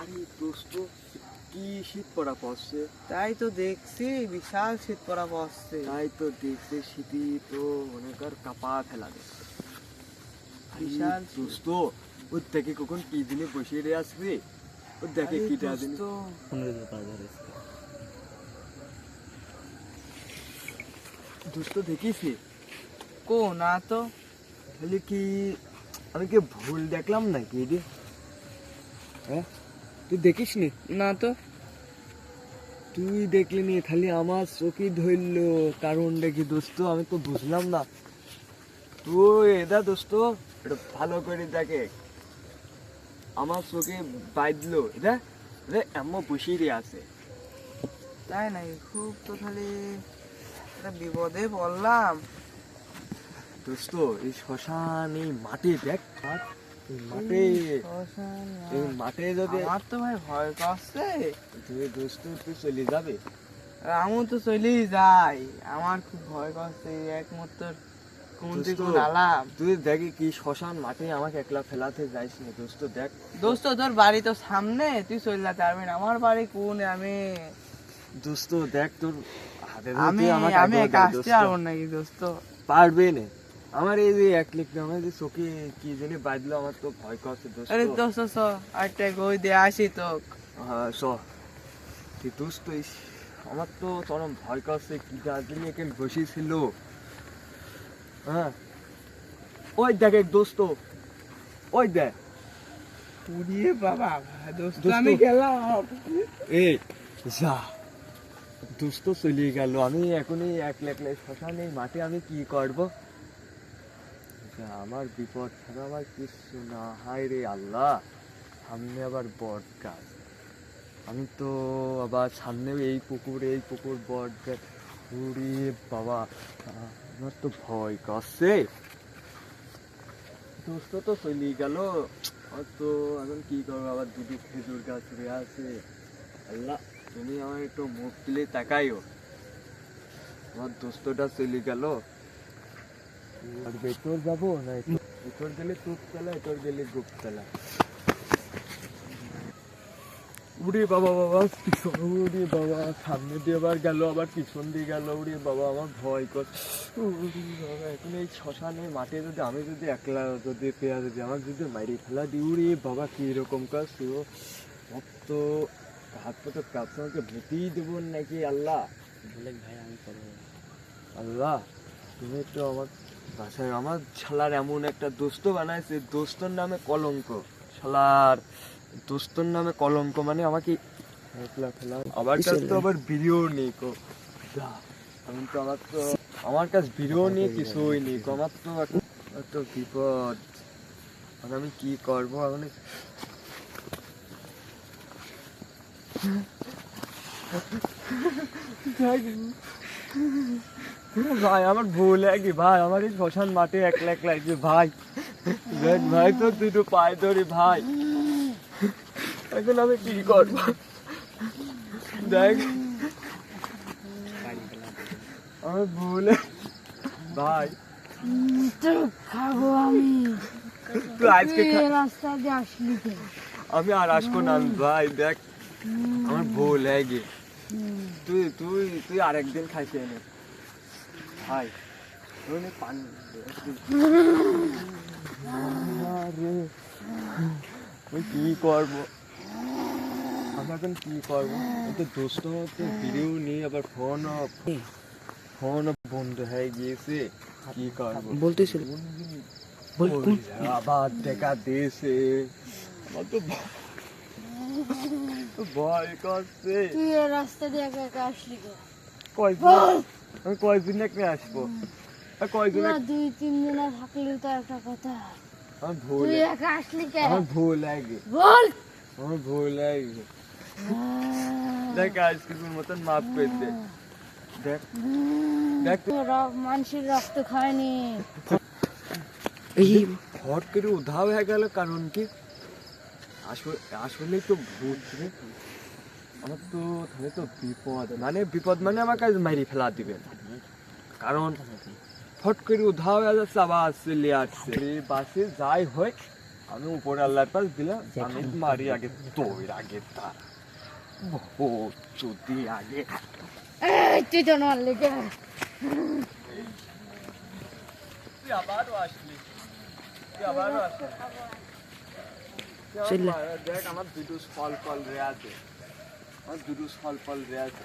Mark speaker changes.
Speaker 1: আরে দোস্ত, কি শীত পড়া পড়ছে।
Speaker 2: তাই তো দেখছি, বিশাল শীত পড়া পড়ছে।
Speaker 1: তাই তো দেখতে শীতই তো মনে কর কাপা ফেলা দেয়।
Speaker 2: বিশাল
Speaker 1: দোস্ত, ওর দেখে কখন কি দিনে বসে রে আসবে, ওর দেখে
Speaker 2: আরে
Speaker 1: কিটা দিনে। দোস্ত দেখিস
Speaker 2: কো না তো।
Speaker 1: তাহলে কি আমি কি ভুল দেখলাম নাকি রে? হ্যাঁ, তুই দেখিস নি?
Speaker 2: না তো।
Speaker 1: তুই দেখলি নি, খালি আমার চোখই ধরলো। কারণ দেখি দোস্ত, আমি তো বুঝলাম না। তুই এটা দোস্ত এটা ভালো করে দেখে, আমার চোখে বাঁধলো এটা এমন বসে রে আছে।
Speaker 2: তাই নাই, খুব তো খালি একটা বিপদে পড়লাম।
Speaker 1: দোস্ত এই শ্মশান, এই মাঠে দেখ, এই মাঠে,
Speaker 2: শ্মশান,
Speaker 1: এই মাঠে যদি
Speaker 2: আমার তো ভাই ভয় করছে।
Speaker 1: তুই দোস্ত তুই চলে যাবে।
Speaker 2: আমি তো চলেই যাই, আমার খুব ভয় করছে। একমাত্র কোন
Speaker 1: দোস্ত,
Speaker 2: দিকে আলাম।
Speaker 1: তুই দেখি কি শ্মশান মাঠে আমাকে একলা ফেলাতে যাইস না দোস্ত। দেখ
Speaker 2: দোস্ত, তোর বাড়ি তো সামনে, তুই চলে যেতে পারবি না। আমার বাড়ি কোনে? আমি
Speaker 1: দোস্ত দেখ, তোর হাতে
Speaker 2: আমি
Speaker 1: ধরে আমাকে
Speaker 2: আমি
Speaker 1: একবার
Speaker 2: একা
Speaker 1: দে
Speaker 2: আসতে
Speaker 1: দোস্ত।
Speaker 2: পারবো নাকি দোস্ত?
Speaker 1: পারবে না। আমার এই যে এক লিখ আমার যে চোখে কি জানি বাঁধলো, আমার তো ভয় করছে দোস্ত।
Speaker 2: আরে দোস্ত চ, একটা গই দিয়ে আসি তো।
Speaker 1: হ্যাঁ স তুই দোস্ত, আমার তো চরম ভয় করছে। কি জানি এখানে বসেছিল। হ্যাঁ, ওই দেখ এক দোস্ত, ওই দেখ।
Speaker 2: উড়িয়ে বাবা, দোস্ত
Speaker 1: দোস্ত,
Speaker 2: আমি গেলাম।
Speaker 1: এই যা, দোস্ত চলে গেল। আমি এখনই একলা একলা শ্মশানে মাঠে আমি কি করব? যা, আমার বিপদ ছাড়া আমার কিছু না। হায় রে আল্লাহ, সামনে আবার বট গাছ। আমি তো আবার সামনে এই পুকুর বট গাছ। ওরে বাবা, আমার তো ভয় করছে। দোস্ত তো চলে গেল, তো এখন কি করবো? আবার দুটো খেজুর গাছ রয়ে আছে। আল্লাহ, তুমি আমার একটু মুখ তুলে তাকাইও। আমার দোস্তটা চলে গেল। আর ভেতর যাবো না ভেতর গেলে টুপ চালা, ভেতর গেলে গুপ চালা। উড়ে বাবা বাবা, পিছন উড়ে বাবা, সামনে দিয়ে আবার গেল, আবার পিছন দিয়ে গেল। উড়ে বাবা, আমার ভয় কর। উড়ে বাবা, এখন এই শ্মশানে মাঠে যদি আমি যদি একলা যদি পেয়া যদি আমার যদি মারি ফেলা দিই, উড়ে বাবা কি এরকম কাজ শুরু। তো হাত পাতে কাছে আমাকে ভেতেই দেবো নাকি? আল্লাহ ভাই, আমি করবো। আল্লাহ, তুমি একটু আমার বাসায়, আমার শালার এমন একটা দোস্ত বানাইছে, দোস্তর নামে কলঙ্ক। শালার দোস্তর নামে কলঙ্ক, মানে আমাকে একলা ফেলা। আমার কাছে তো আবার ভিডিও নেই কো। যা, আমি তো আমার কাছে ভিডিও নেই, কিছুই নেই কো। আমার তো এত বিপদ, মানে আমি কি করবো এখন? ভাই আমার ভুল একই ভাই, আমার এই শ্মশান মাঠে একলা একলা একই ভাই। দেখ ভাই, তো তুই তো পায়ে ধরি ভাই, এখন আমি কি করবো? দেখ আমার ভুল ভাই।
Speaker 3: তো খাবো আমি।
Speaker 1: তুই আজকে
Speaker 3: তুই এই রাস্তা দিয়ে আসলি কেন?
Speaker 1: আমি আর আসবো না ভাই। দেখ আমার ভুল একই। তুই তুই তুই আরেকদিন খাইছে এনে ভাই, তুই নে পানি আরে, আমি কি করবো? আমি এখন কি করবো? তো দোস্ত তো ভিডিও নেই, আবার ফোন বন্ধ হয়ে গিয়েছে। কি করবো
Speaker 2: বলতেছিল
Speaker 1: আবার দেখা দিয়েছে। আমার তো ভয় করছে।
Speaker 3: তুই এই রাস্তা দিয়ে একা একা আসলি কেন?
Speaker 1: আমি কয়দিন এখানে আসবো? আর কয়দিন
Speaker 3: তোরা 2-3 দিনে থাকলে তো একটা কথা।
Speaker 1: আমার ভুল,
Speaker 3: তুই একা আসলি কেন?
Speaker 1: আমার ভুল লাগে,
Speaker 3: বল।
Speaker 1: আমার ভুল লাগে। দেখ আজকে তোর মতন মাফ করে দে। দেখ দেখ
Speaker 3: মানুষের রক্ত খায়নি।
Speaker 1: এই হট করে উধাও হয়ে গেল, কারণ কি? আসলে তো ভূত রে। আমার তো তাহলে তো বিপদ মানে আমার কাছে মারি ফেলা দিবে। কারণ ফট করে উধাও হয়ে যাচ্ছে, আবার চলে আসছে। বাসে যাই হয় আমি উপরে আল্লাহর পাশ দিলাম, আমি মারি আগে তোর আগে তার ও যদি আগে
Speaker 3: তুই তো মারলি কে?
Speaker 1: তুই আবারও আসলি, তুই আবারও আসলি।
Speaker 2: চলে।
Speaker 1: দেখ আমার দুটো ফল রে আছে, আমার দুটো ফল রে আছে।